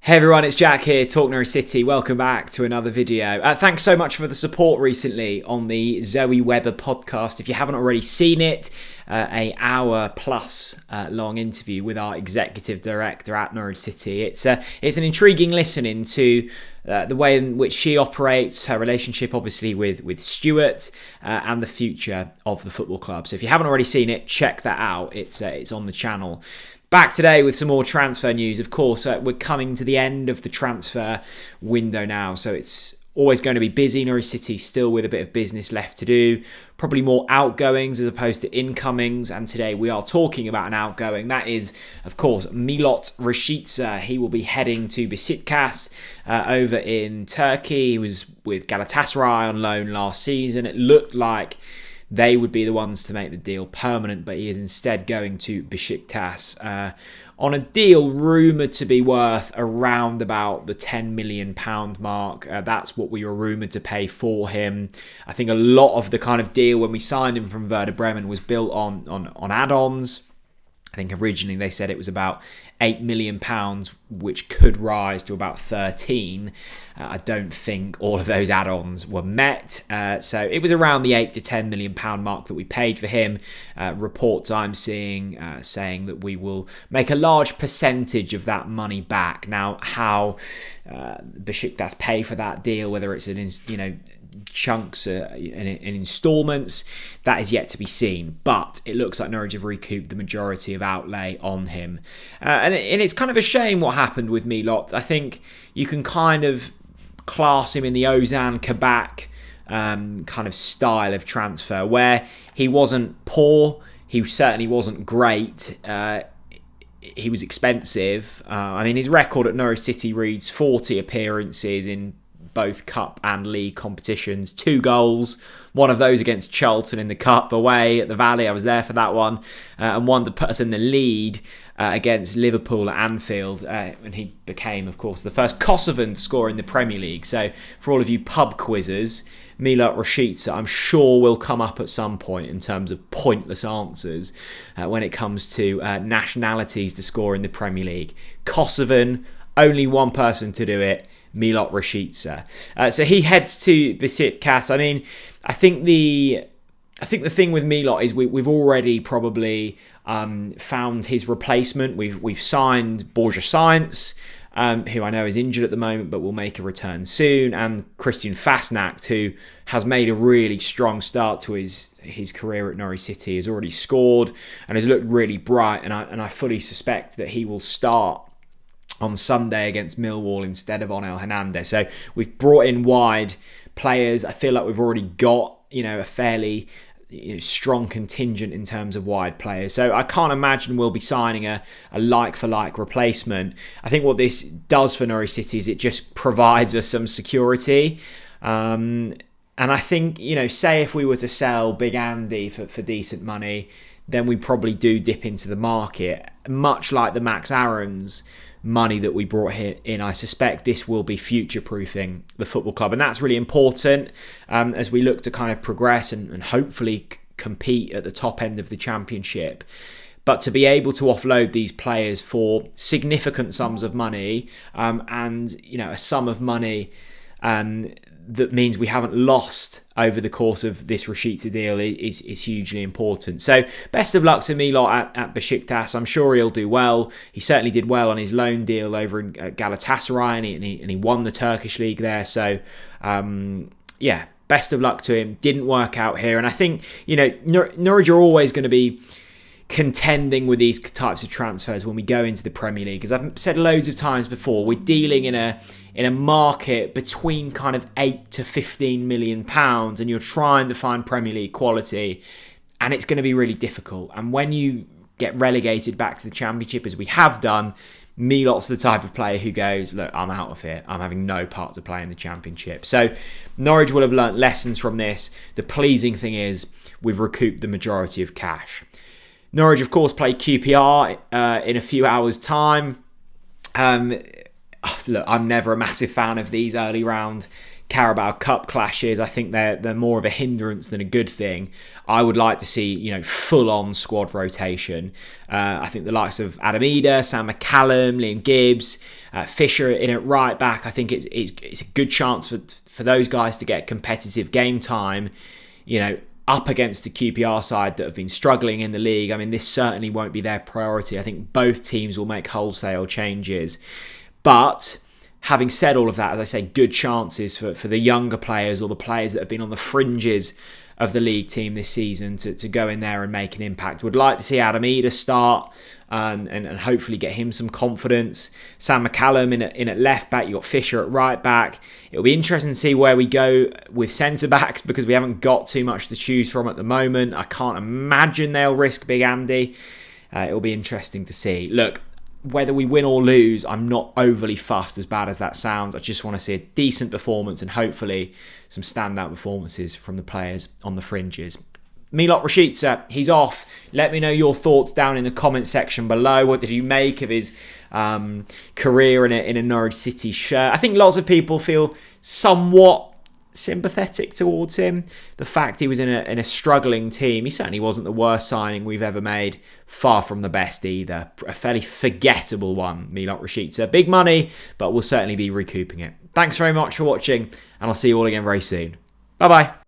Hey everyone, it's Jack here, TalkNorwichCity. Welcome back to another video. Thanks so much for the support recently on the Zoe Webber podcast. If you haven't already seen it, an hour plus long interview with our executive director at Norwich City. It's an intriguing listen into the way in which she operates, her relationship obviously with Stuart, and the future of the football club. So if you haven't already seen it, check that out. It's on the channel. Back today with some more transfer news. Of course, we're coming to the end of the transfer window now, so it's always going to be busy. Norwich City still with a bit of business left to do. Probably more outgoings as opposed to incomings, and today we are talking about an outgoing. That is, of course, Milot Rashica. He will be heading to Beşiktaş over in Turkey. He was with Galatasaray on loan last season. It looked like they would be the ones to make the deal permanent, but he is instead going to Beşiktaş on a deal rumoured to be worth around about the £10 million mark. That's what we were rumoured to pay for him. I think a lot of the kind of deal when we signed him from Werder Bremen was built on add-ons. I think originally they said it was about £8 million, which could rise to about 13. I don't think all of those add-ons were met. So it was around the £8 to £10 million mark that we paid for him. Reports I'm seeing saying that we will make a large percentage of that money back. Now, how Beşiktaş pay for that deal, whether it's chunks in installments, that is yet to be seen, but it looks like Norwich have recouped the majority of outlay on him, and it's kind of a shame what happened with Milot. I think you can kind of class him in the Ozan Kabak kind of style of transfer, where he wasn't poor, he certainly wasn't great, he was expensive. His record at Norwich City reads 40 appearances in both cup and league competitions, 2 goals, one of those against Charlton in the cup away at the Valley. I was there for that one, and one to put us in the lead against Liverpool at Anfield, and he became, of course, the first Kosovan to score in the Premier League. So for all of you pub quizzers, Milot Rashica, I'm sure, will come up at some point in terms of pointless answers when it comes to nationalities to score in the Premier League. Kosovan, only one person to do it, Milot Rashica. So he heads to Beşiktaş. I think the thing with Milot is we've already probably found his replacement. We've signed Borja Sainz, who I know is injured at the moment but will make a return soon, and Christian Fasnacht, who has made a really strong start to his career at Norwich City, has already scored and has looked really bright, and I fully suspect that he will start on Sunday against Millwall instead of Onel Hernandez. So we've brought in wide players. I feel like we've already got a fairly strong contingent in terms of wide players. So I can't imagine we'll be signing a like-for-like replacement. I think what this does for Norwich City is it just provides us some security. And I think, say if we were to sell Big Andy for decent money, then we probably do dip into the market. Much like the Max Aarons money that we brought here in, I suspect this will be future-proofing the football club, and that's really important as we look to kind of progress and hopefully compete at the top end of the championship. But to be able to offload these players for significant sums of money, and a sum of money that means we haven't lost over the course of this Rashica deal is hugely important. So best of luck to Milot at Beşiktaş. I'm sure he'll do well. He certainly did well on his loan deal over in Galatasaray, and he won the Turkish league there. So best of luck to him. Didn't work out here, and I think Norwich are always going to be contending with these types of transfers when we go into the Premier League. As I've said loads of times before, we're dealing in a market between kind of 8 to 15 million pounds, and you're trying to find Premier League quality, and it's going to be really difficult. And when you get relegated back to the Championship, as we have done, Milot's the type of player who goes, look, I'm out of here. I'm having no part to play in the Championship. So Norwich will have learnt lessons from this. The pleasing thing is we've recouped the majority of cash. Norwich, of course, play QPR in a few hours' time. Look, I'm never a massive fan of these early round Carabao Cup clashes. I think they're more of a hindrance than a good thing. I would like to see, full-on squad rotation. I think the likes of Adam Eder, Sam McCallum, Liam Gibbs, Fisher in at right back. I think it's a good chance for those guys to get competitive game time, up against the QPR side that have been struggling in the league. I mean, this certainly won't be their priority. I think both teams will make wholesale changes. But having said all of that, as I say, good chances for the younger players or the players that have been on the fringes of the league team this season to go in there and make an impact. Would like to see Adam Eder start and hopefully get him some confidence. Sam McCallum in at left back. You've got Fisher at right back. It'll be interesting to see where we go with centre backs because we haven't got too much to choose from at the moment. I can't imagine they'll risk Big Andy. It'll be interesting to see. Look, whether we win or lose, I'm not overly fussed, as bad as that sounds. I just want to see a decent performance and hopefully some standout performances from the players on the fringes. Milot Rashica, he's off. Let me know your thoughts down in the comment section below. What did you make of his career in a Norwich City shirt? I think lots of people feel somewhat sympathetic towards him. The fact he was in a struggling team, he certainly wasn't the worst signing we've ever made. Far from the best either. A fairly forgettable one, Milot Rashica. Big money, but we'll certainly be recouping it. Thanks very much for watching, and I'll see you all again very soon. Bye-bye.